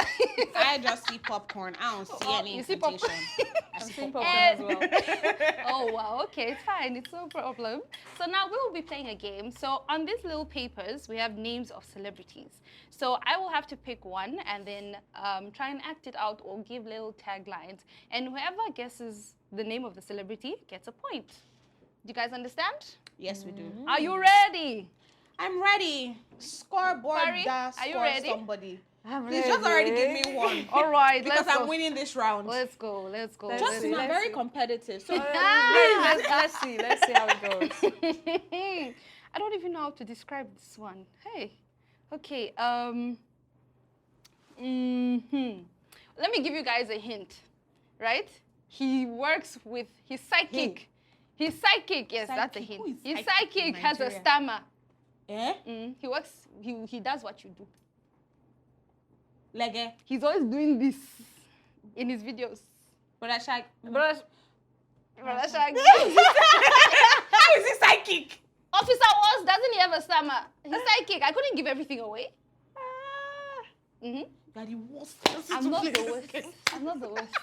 I just see popcorn. I don't see any you see incantation. I'm seeing popcorn as well. Oh, wow. Okay, it's fine. It's no problem. So now we will be playing a game. So on these little papers, we have names of celebrities. So I will have to pick one and then try and act it out or give little taglines. And whoever guesses the name of the celebrity gets a point. Do you guys understand? Yes, we do. Are you ready? I'm ready. Scoreboard, Fari, da, are you score ready? somebody. I'm Please just already give me one. All right, Because let's I'm go. winning this round. Let's go. Let's Just see, not let's very see. competitive. So Let's see how it goes. I don't even know how to describe this one. Hey. Okay. Let me give you guys a hint. Right? He works with his psychic. His psychic, yes, that's a Psychic? hint. Who is His psychic in psychic has a Nigeria? stammer. eh? He works, he does what you do. Lege. He's always doing this in his videos. Brother Shag. But Brother Shag. How is he psychic? Officer Was, doesn't he have a stammer? He's psychic. I couldn't give everything away. You're the worst. I'm not the worst. I'm not the worst.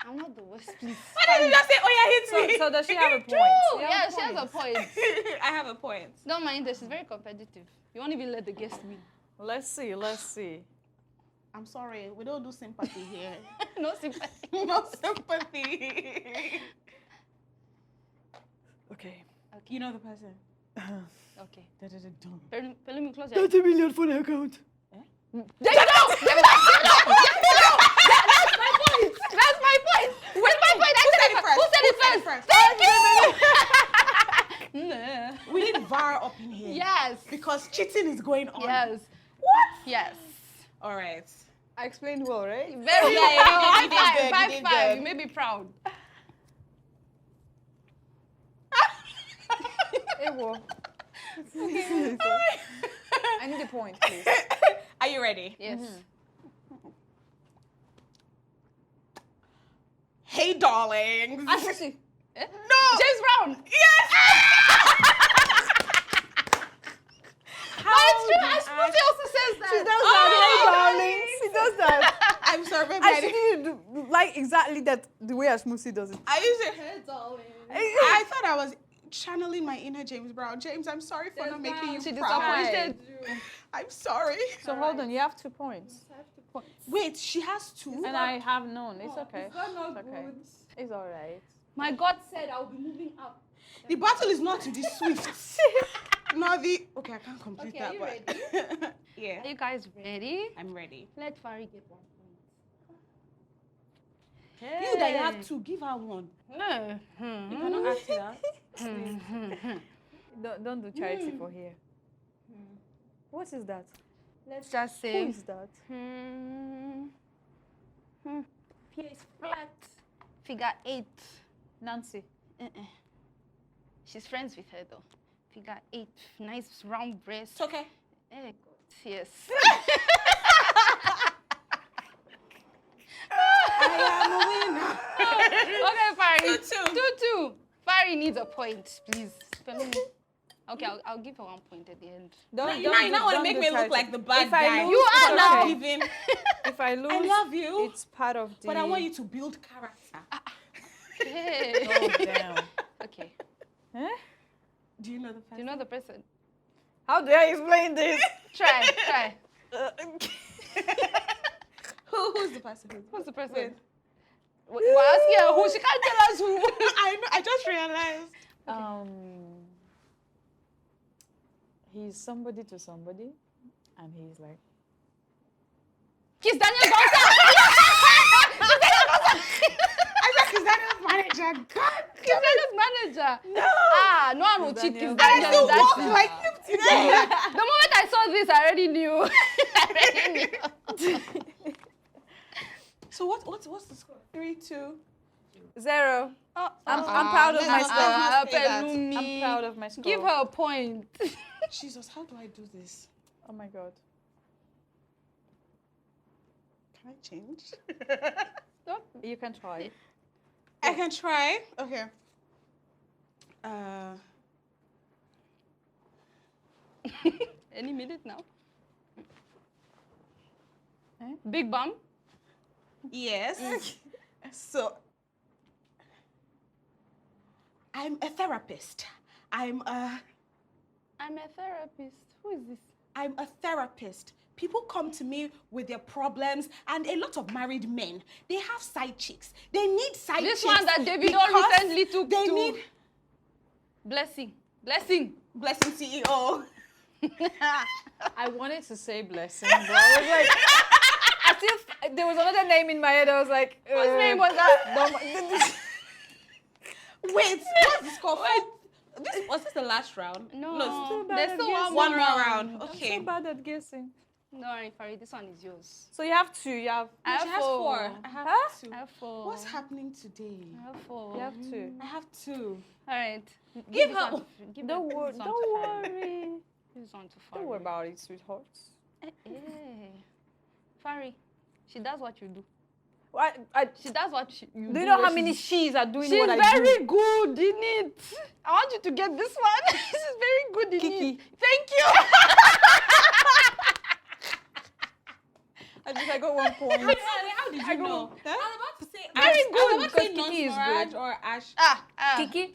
I'm not the worst, please. Why did you just say, oh yeah, hit me? so does she have a point? True. Yeah, she has a point. I have a point. Don't mind her. She's very competitive. You won't even let the guest win. Let's see. I'm sorry, we don't do sympathy here. No sympathy. No sympathy. Okay. You know the person. Okay. Dun. Let me close your eyes. $30 million for the account. There you go! That's my point! That's my point! Where's my point? I said it first. Who said it first? Thank you! Nah. We need VAR up in here. Yes. Because cheating is going on. Yes. What? Yes. All right. I explained well, right? Very Yeah, you proud. did good, you High did five. good. You may be proud. Ewo. I need a point, please. Are you ready? Yes. Hey, darlings. Ashley. No. James Brown. Yes. She does that, hey darling. She does that. I'm sorry, I baby. she didn't do like exactly that the way Ashmusi does it. I used to hey, darling. I thought I was channeling my inner James Brown. James, I'm sorry for not making you She cry. disappointed you. I'm sorry. So hold on, you have 2 points. Wait, she has 2? And I have none. It's okay. It's not It's okay. good. It's alright. My God said I'll be moving up. The battle is not to the swift. Not the... Okay, I can't complete Okay, are that, you but... yeah. Are you guys ready? I'm ready. Let Fari get 1 point. You that you have 2, give her 1. You cannot act it out. Don't do charity for here. What is that? Let's just Who say. is that? Here is flat. Figure 8. Nancy. She's friends with her though. Figure 8. Nice round breast. It's okay. Eh, God. Yes. I am a winner. Okay, Fari. 2-2. 2-2. Fari needs a point, please. Okay, I'll give her 1 point at the end. You now want to make me look like the bad If I guy. lose, You it's are now. okay. Giving. If I lose, I love you. it's part of the... But I want you to build character. Okay. Oh, damn. Okay. Huh? Do you know the person? Do you know the person? How do I explain this? Try. Who's the person? Who's the person? Wait. We're asking her who. She can't tell us who. I know. I just realized. He's somebody to somebody, and he's like... Kiss Daniel Gonza. I said, is that his manager? God. Kiss Daniel's manager. No. No one will cheat Kiss Daniel. I Daniel. still That's walk it. like him today. The moment I saw this, I already knew. So what's the score? 3-2. 0. Oh, I'm proud of my score. not say that. I'm proud of my score. Give her a point. Jesus, how do I do this? Oh my God. Can I change? You can try. I can try. Okay. Any minute now. Eh? Big bum. Yes. So, I'm a therapist. I'm a therapist. Who is this? I'm a therapist. People come to me with their problems, and a lot of married men, they have side chicks. They need side This chicks. one that Davido because recently took they to need Blessing. blessing CEO. I wanted to say blessing, but I was like... there was another name in my head. I was like... Whose name was that? Wait, what's the score? Was this the last round? No, bad there's at still guessing. one more round. round. I'm Okay. so bad at guessing. No worry, Fari, this one is yours. So you have 2. You have... I have She has 4. I have Huh? 2. I have 4. What's happening today? I have 4. You have 2. I have 2. All right. Give this her- one to- give Don't this worry. one to Don't Fari. worry. Give this one to Fari. Don't worry about it, sweethearts. Fari, she does what you do. She does what you do. Do you know how when many she's- she's are doing She's what I do? very good in it. I want you to get this one. She's very good in Kiki. it. Thank you. I got 1 point. How did you know? Huh? I was about to say Very Ash. good, I was about to say because Kiki is Nonsmaraj good. or Ash.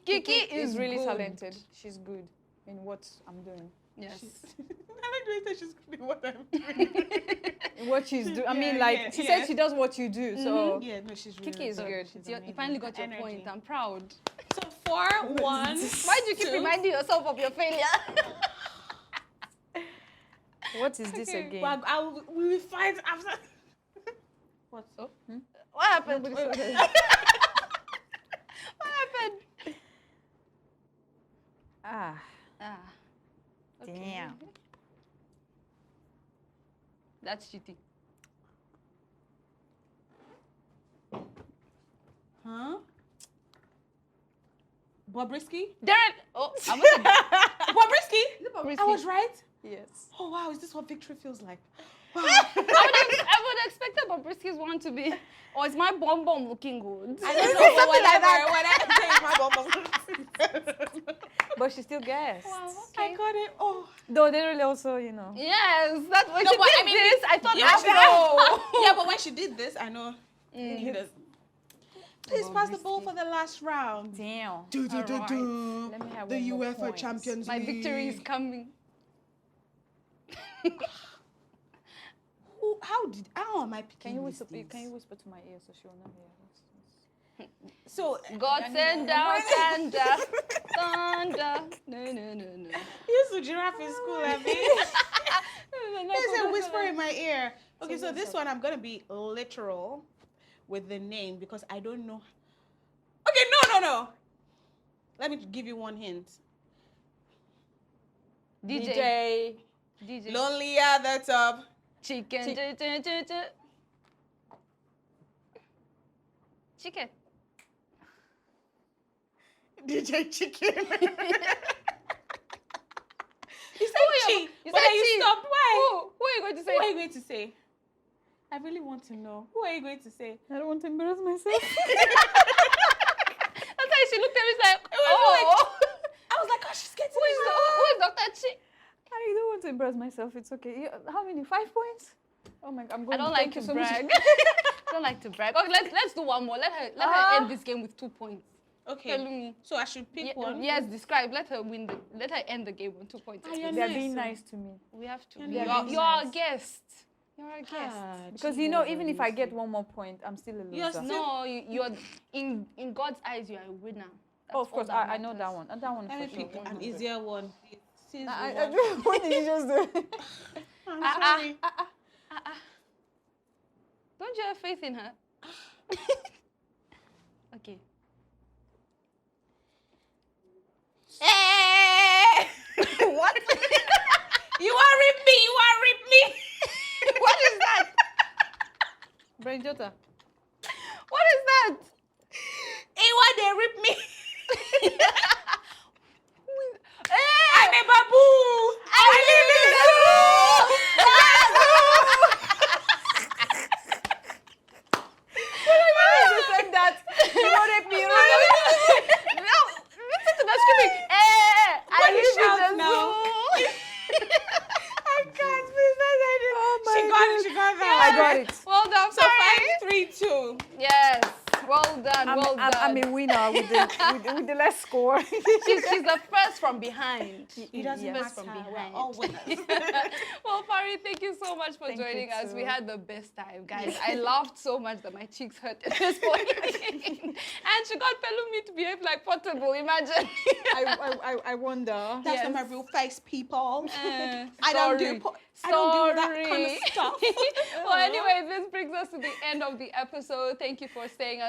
Kiki is really good. talented. She's good in what I'm doing. Yes. I like the way that she's good at what I'm doing. In what she's doing. I mean, Yeah, like, yeah, she yeah. said she does what you do. So Yeah, no, she's really Kiki is good. She's You amazing. finally got your Energy. point. I'm proud. So 4-1. Why do you keep 2. reminding yourself of your failure? what is this again? Well, we will fight after. What? Oh? What happened? Nobody What saw it. happened? Ah, Okay. damn. That's cheating. Huh? Bobrisky? Darren! Oh, I'm gonna Bobrisky? Bobrisky. I was right? Yes. Oh, wow. Is this what victory feels like? Wow. I would expect Bobrisky's one to be, oh, is my bomb looking good? I don't know, but whatever. Whatever. But But she still guessed. Wow, I okay. got it. Oh. Though they really also, you know. Yes, that's when No, she but did I mean, this. I thought, yeah, no. Yeah, but when she did this, I know. He does. Please pass the ball for the last round. Damn. Do, do, do, Alright. do. Let me have The one more UEFA point. Champions My League. victory is coming. How am I picking Can you these whisper? things? Can you whisper to my ear so she will not hear? So, God send down thunder, thunder. No, no, no, no. you used to giraffe in school, have you? There's a whisper in my ear. Okay, so this one I'm gonna be literal with the name because I don't know. Okay, no. Let me give you one hint. DJ. Lonely at the top. Chicken. Chicken. DJ Chicken. You said cheese. You But said then you cheese. stopped. Why? Who are you going to say? Who are you going to say? I really want to know. Who are you going to say? I don't want to embarrass myself. That's why she looked at me like, was oh. I was like, oh, she's getting Who is Dr. Chi? I don't want to embarrass myself. It's okay. How many? 5 points? Oh my God, I'm going. I don't Thank like to you so much. brag. I don't like to brag. Okay, let's do one more. Let her end this game with 2 points. Okay. Pelumi. So I should pick one. Yes, describe. Let her end the game with 2 points. Ah, you're They're nice. being nice to me. We have to. You're You're a guest. You're a guest. Because you know, even if I get one more point, I'm still a loser. You're still- No, you're in God's eyes. You are a winner. Oh, of That's course, all that I know that matters. one. And that one Let me for sure. pick an 100. easier one. Since I what did you just do? I'm sorry. Don't you have faith in her? Okay. What? You are rip me. What is that? Brain Jota. What is that? Why they rip me? Hey! I'm a baboon. I live in the zoo. You said that. You wanted me. No, listen to the screaming. Why you live in shout the now? zoo. I can't believe that. Oh my She got it. She got that. I got it. Well done, So Fari. 5-3-2. Yes. Well done. Well done. I'm a winner with the less score. she's the first from behind. It doesn't Yes. matter. From We're behind. all winners. Well, Fari, thank you so much for Thank you joining us. too. We had the best time, guys. I laughed so much that my cheeks hurt at this point. And she got Pelumi to behave like Portable. Imagine. I wonder. That's Yes. not my real face, people. I I don't do that kind of stuff. Well, anyway, this brings us to the end of the episode. Thank you for staying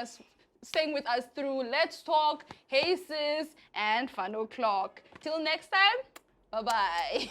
with us through Let's Talk, Hey Sis, and Fun O'Clock. Till next time, bye-bye.